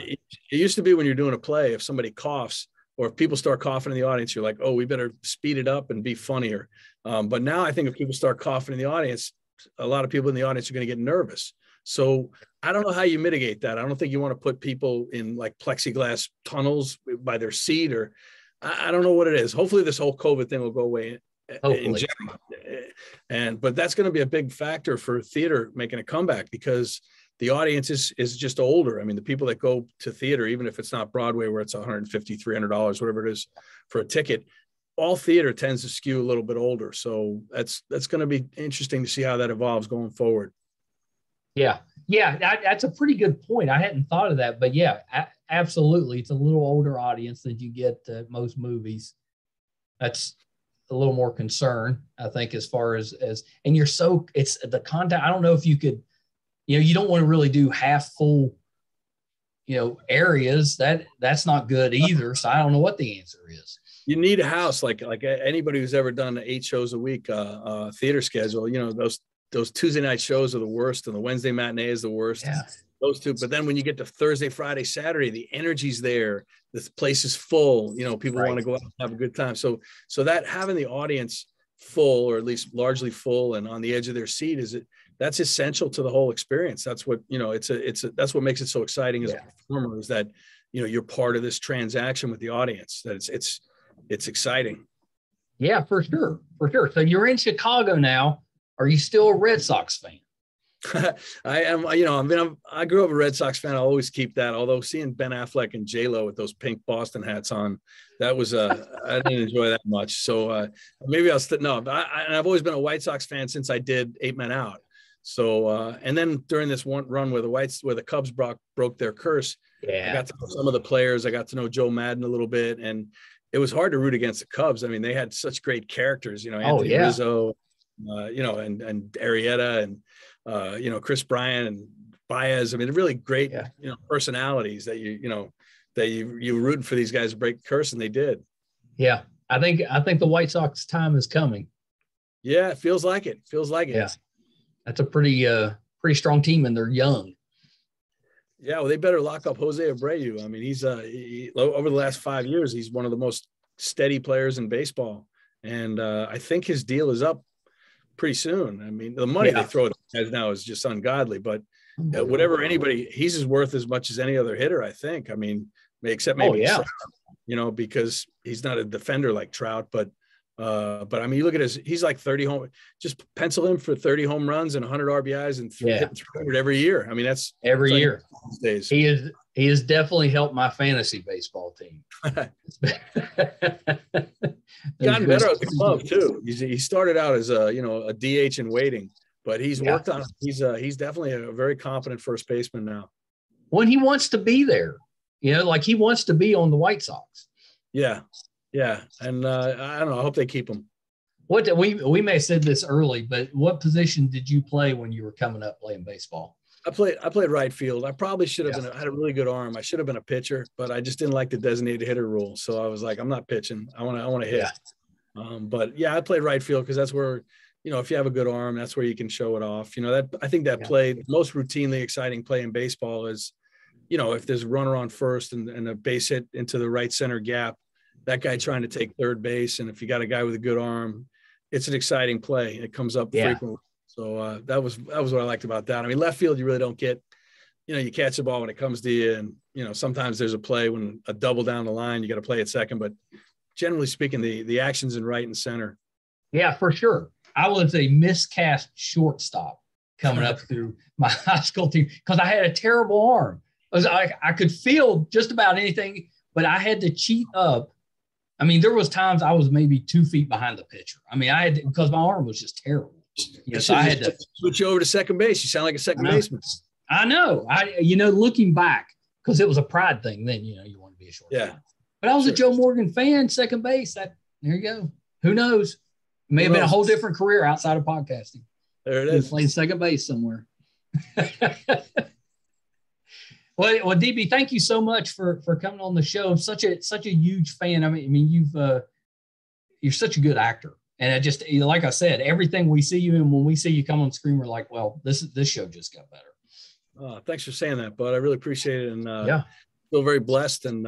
Speaker 2: it used to be when you're doing a play, if somebody coughs or if people start coughing in the audience, you're like, oh, we better speed it up and be funnier. But now I think if people start coughing in the audience, a lot of people in the audience are going to get nervous. So I don't know how you mitigate that. I don't think you want to put people in like plexiglass tunnels by their seat, or I don't know what it is. Hopefully this whole COVID thing will go away in general. But that's going to be a big factor for theater making a comeback, because the audience is just older. I mean, the people that go to theater, even if it's not Broadway where it's $150, $300, whatever it is for a ticket, all theater tends to skew a little bit older. So that's going to be interesting to see how that evolves going forward.
Speaker 1: Yeah, that's a pretty good point. I hadn't thought of that, but absolutely. It's a little older audience than you get at most movies. That's a little more concern, I think, as far as, and it's the content. I don't know if you could, you don't want to really do half full, areas. That's not good either. So I don't know what the answer is.
Speaker 2: You need a house, like anybody who's ever done 8 shows a week theater schedule, those Tuesday night shows are the worst, and the Wednesday matinee is the worst. Yeah. Those two. But then when you get to Thursday, Friday, Saturday, the energy's there. The place is full. People want to go out and have a good time. So that having the audience full, or at least largely full, and on the edge of their seat, that's essential to the whole experience. That's what, that's what makes it so exciting as a performer, is that, you're part of this transaction with the audience, that it's exciting.
Speaker 1: Yeah, for sure. So you're in Chicago now. Are you still a Red Sox fan?
Speaker 2: I am. I grew up a Red Sox fan. I'll always keep that. Although seeing Ben Affleck and J-Lo with those pink Boston hats on, that was I didn't enjoy that much. So maybe I'll still no. But I've always been a White Sox fan since I did 8 Men Out. So and then during this one run where the Cubs broke their curse, I got to know some of the players. I got to know Joe Madden a little bit, and it was hard to root against the Cubs. I mean, they had such great characters. Anthony Rizzo. And Arrieta and Chris Bryant and Baez. I mean, really great personalities that you were rooting for these guys to break the curse, and they did. Yeah,
Speaker 1: I think the White Sox time is coming.
Speaker 2: Yeah, it feels like it. Yeah,
Speaker 1: that's a pretty strong team, and they're young.
Speaker 2: Yeah, well, they better lock up Jose Abreu. I mean, he's over the last 5 years, he's one of the most steady players in baseball, and I think his deal is up pretty soon. I mean, the money they throw at guys now is just ungodly, but whatever he's worth as much as any other hitter, I think. I mean, except maybe Trout, because he's not a defender like Trout, but I mean, you look at he's like 30 home, just pencil him for 30 home runs and 100 RBIs and 300 every year. I mean, that's
Speaker 1: every year. These days. He has definitely helped my fantasy baseball team.
Speaker 2: Gotten better at the club too. He started out as a DH in waiting, but he's worked on it. He's definitely a very competent first baseman now.
Speaker 1: When he wants to be there, like he wants to be on the White Sox.
Speaker 2: Yeah, and I don't know. I hope they keep him.
Speaker 1: What we may have said this early, but what position did you play when you were coming up playing baseball?
Speaker 2: I played right field. I probably should have been. I had a really good arm. I should have been a pitcher, but I just didn't like the designated hitter rule. So I was like, I'm not pitching. I want to hit. But yeah, I played right field because that's where, if you have a good arm, that's where you can show it off. That I think that play, the most routinely exciting play in baseball is, if there's a runner on first and a base hit into the right center gap, that guy trying to take third base. And if you got a guy with a good arm, it's an exciting play. It comes up frequently. So that was what I liked about that. I mean, left field, you really don't get, you catch the ball when it comes to you. And, sometimes there's a play when a double down the line, you got to play at second. But generally speaking, the action's in right and center. Yeah,
Speaker 1: for sure. I was a miscast shortstop coming up through my high school team because I had a terrible arm. I could feel just about anything, but I had to cheat up. I mean, there was times I was maybe 2 feet behind the pitcher. I mean, because my arm was just terrible.
Speaker 2: So I had to switch you over to second base. You sound like a second baseman.
Speaker 1: I know. Looking back, because it was a pride thing then, you want to be a shortstop.
Speaker 2: Yeah.
Speaker 1: But I was a Joe Morgan fan, second base. There you go. Who knows? It may have been a whole different career outside of podcasting.
Speaker 2: There it is.
Speaker 1: Playing second base somewhere. Well, DB, thank you so much for coming on the show. I'm such a huge fan. I mean, you're such a good actor. And I just, like I said, everything we see you in, when we see you come on screen, we're like, well, this show just got better.
Speaker 2: Thanks for saying that, bud. I really appreciate it. And feel very blessed. And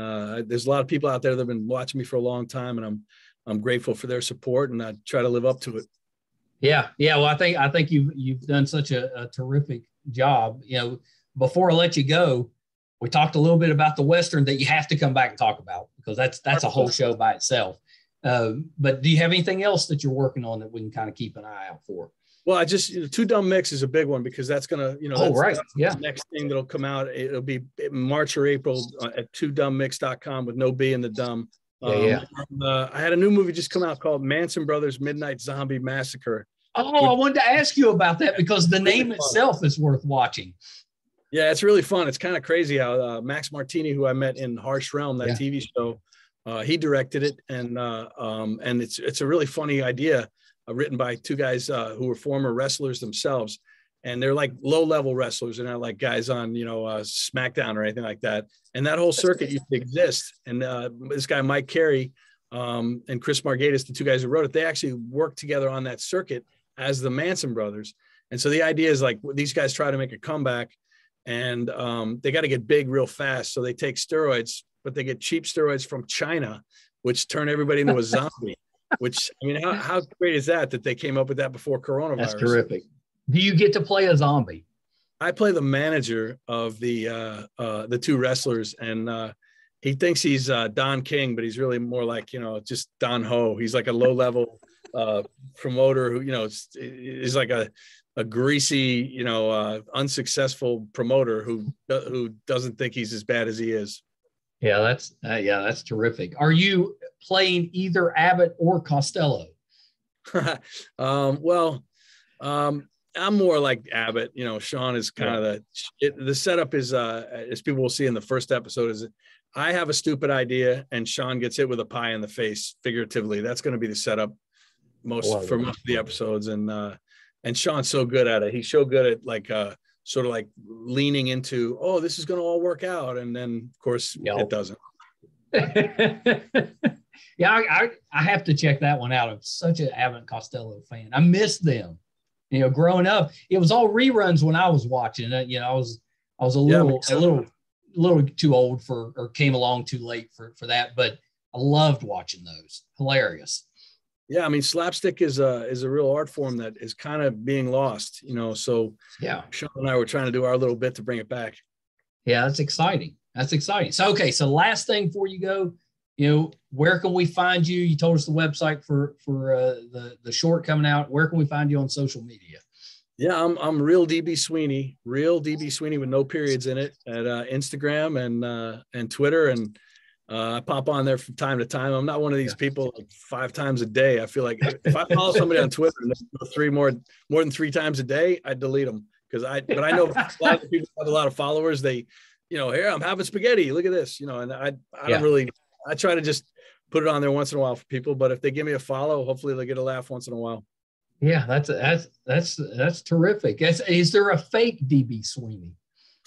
Speaker 2: there's a lot of people out there that have been watching me for a long time, and I'm grateful for their support, and I try to live up to it.
Speaker 1: Yeah. Well, I think you've done such a terrific job. Before I let you go, we talked a little bit about the Western that you have to come back and talk about, because that's a whole show by itself. But do you have anything else that you're working on that we can kind of keep an eye out for?
Speaker 2: Well, I just, Two Dumb Mix is a big one, because that's going to,
Speaker 1: that's
Speaker 2: the next thing that'll come out. It'll be March or April at twodummmix.com with no B in the dumb. I had a new movie just come out called Manson Brothers Midnight Zombie Massacre.
Speaker 1: Oh, I wanted to ask you about that, because the name itself is worth watching.
Speaker 2: Yeah, it's really fun. It's kind of crazy how Max Martini, who I met in Harsh Realm, that TV show, he directed it, and it's a really funny idea, written by two guys who were former wrestlers themselves, and they're like low-level wrestlers. They're not like guys on SmackDown or anything like that. And that whole circuit used to exist. And this guy Mike Carey and Chris Margaitis, the two guys who wrote it, they actually worked together on that circuit as the Manson brothers. And so the idea is, like, these guys try to make a comeback, and they got to get big real fast. So they take steroids, but they get cheap steroids from China, which turn everybody into a zombie. Which, I mean, how great is that they came up with that before coronavirus?
Speaker 1: That's terrific. Do you get to play a zombie?
Speaker 2: I play the manager of the two wrestlers, and he thinks he's Don King, but he's really more like, just Don Ho. He's like a low-level promoter who, is like a greasy, unsuccessful promoter who doesn't think he's as bad as he is.
Speaker 1: Yeah, that's terrific. Are you playing either Abbott or Costello?
Speaker 2: I'm more like Abbott. Sean is kind of the setup is, as people will see in the first episode, is I have a stupid idea and Sean gets hit with a pie in the face, figuratively. That's going to be the setup most of the episodes. And Sean's so good at it. He's so good at sort of like leaning into, oh, this is going to all work out. And then of course it doesn't.
Speaker 1: Yeah. I have to check that one out. I'm such an Abbott Costello fan. I miss them. Growing up, it was all reruns when I was watching it. I was a little too old or came along too late for that, but I loved watching those. Hilarious.
Speaker 2: Yeah, I mean, slapstick is a real art form that is kind of being lost, so Sean and I were trying to do our little bit to bring it back.
Speaker 1: Yeah, that's exciting. So last thing before you go, where can we find you? You told us the website for the short coming out. Where can we find you on social media?
Speaker 2: Yeah, I'm Real DB Sweeney with no periods in it, at Instagram and Twitter, and I pop on there from time to time. I'm not one of these people like 5 times a day. I feel like if I follow somebody on Twitter and they go more than 3 times a day, I delete them, but I know a lot of people have a lot of followers. They, here I'm having spaghetti. Look at this, and I don't really. I try to just put it on there once in a while for people, but if they give me a follow, hopefully they'll get a laugh once in a while.
Speaker 1: Yeah, that's terrific. Is there a fake DB Sweeney?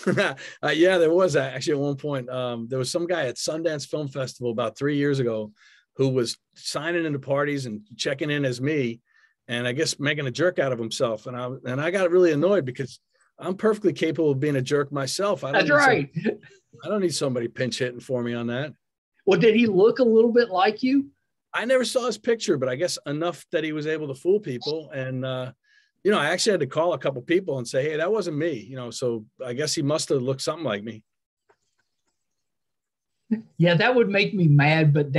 Speaker 2: Yeah, there was actually at one point. There was some guy at Sundance Film Festival about 3 years ago who was signing into parties and checking in as me, and I guess making a jerk out of himself. And I got really annoyed because I'm perfectly capable of being a jerk myself.
Speaker 1: That's right.
Speaker 2: I don't need somebody pinch hitting for me on that.
Speaker 1: Well, did he look a little bit like you?
Speaker 2: I never saw his picture, but I guess enough that he was able to fool people. And, I actually had to call a couple people and say, hey, that wasn't me, so I guess he must have looked something like me.
Speaker 1: Yeah, that would make me mad. But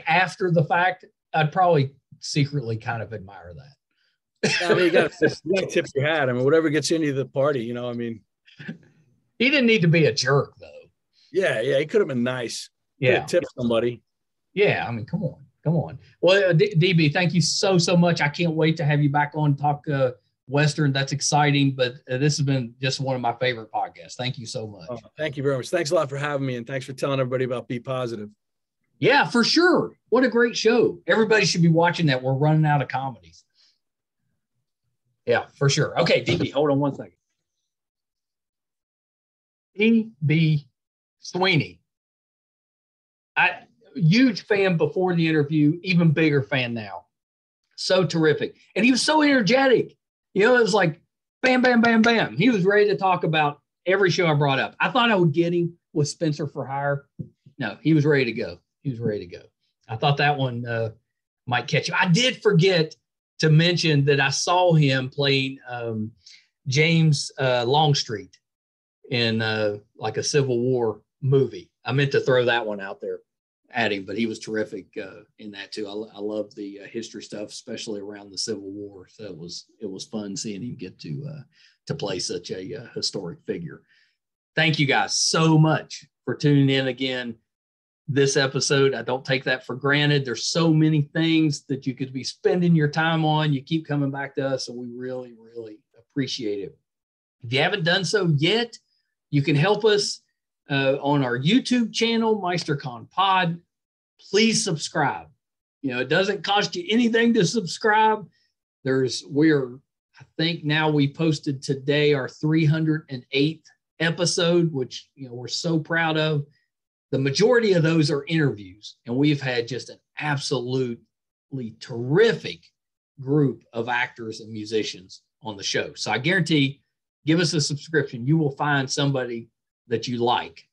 Speaker 1: after the fact, I'd probably secretly kind of admire that.
Speaker 2: I mean, you got to tip your hat. I mean, whatever gets into the party,
Speaker 1: He didn't need to be a jerk, though.
Speaker 2: Yeah, he could have been nice.
Speaker 1: Yeah.
Speaker 2: Tip somebody.
Speaker 1: Yeah, I mean, come on. Well, DB, thank you so much. I can't wait to have you back on talk Western. That's exciting, but this has been just one of my favorite podcasts. Thank you so much.
Speaker 2: Oh, thank you very much. Thanks a lot for having me, and thanks for telling everybody about Be Positive.
Speaker 1: Yeah, for sure. What a great show. Everybody should be watching that. We're running out of comedies. Yeah, for sure. Okay, DB, hold on one second. DB Sweeney. Huge fan before the interview, even bigger fan now. So terrific. And he was so energetic. It was like bam, bam, bam, bam. He was ready to talk about every show I brought up. I thought I would get him with Spencer for Hire. No, he was ready to go. I thought that one might catch you. I did forget to mention that I saw him playing James Longstreet in like a Civil War movie. I meant to throw that one out there at him, but he was terrific in that too. I love the history stuff, especially around the Civil War. So it was fun seeing him get to play such a historic figure. Thank you guys so much for tuning in again this episode. I don't take that for granted. There's so many things that you could be spending your time on. You keep coming back to us, and we really, really appreciate it. If you haven't done so yet, you can help us on our YouTube channel, Meisterkhan Pod. Please subscribe. It doesn't cost you anything to subscribe. I think now we posted today our 308th episode, which we're so proud of. The majority of those are interviews, and we've had just an absolutely terrific group of actors and musicians on the show. So I guarantee, give us a subscription. You will find somebody that you like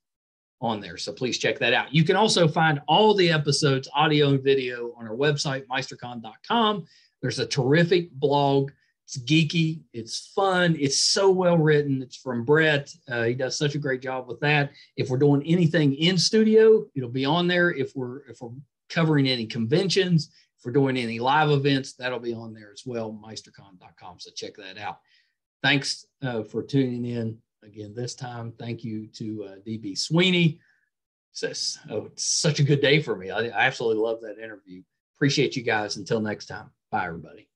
Speaker 1: on there. So please check that out. You can also find all the episodes, audio and video, on our website, meisterkhan.com. There's a terrific blog. It's geeky. It's fun. It's so well written. It's from Brett. He does such a great job with that. If we're doing anything in studio, it'll be on there. If we're covering any conventions, if we're doing any live events, that'll be on there as well, meisterkhan.com. So check that out. Thanks for tuning in again this time. Thank you to DB Sweeney. It's such a good day for me. I absolutely love that interview. Appreciate you guys. Until next time. Bye, everybody.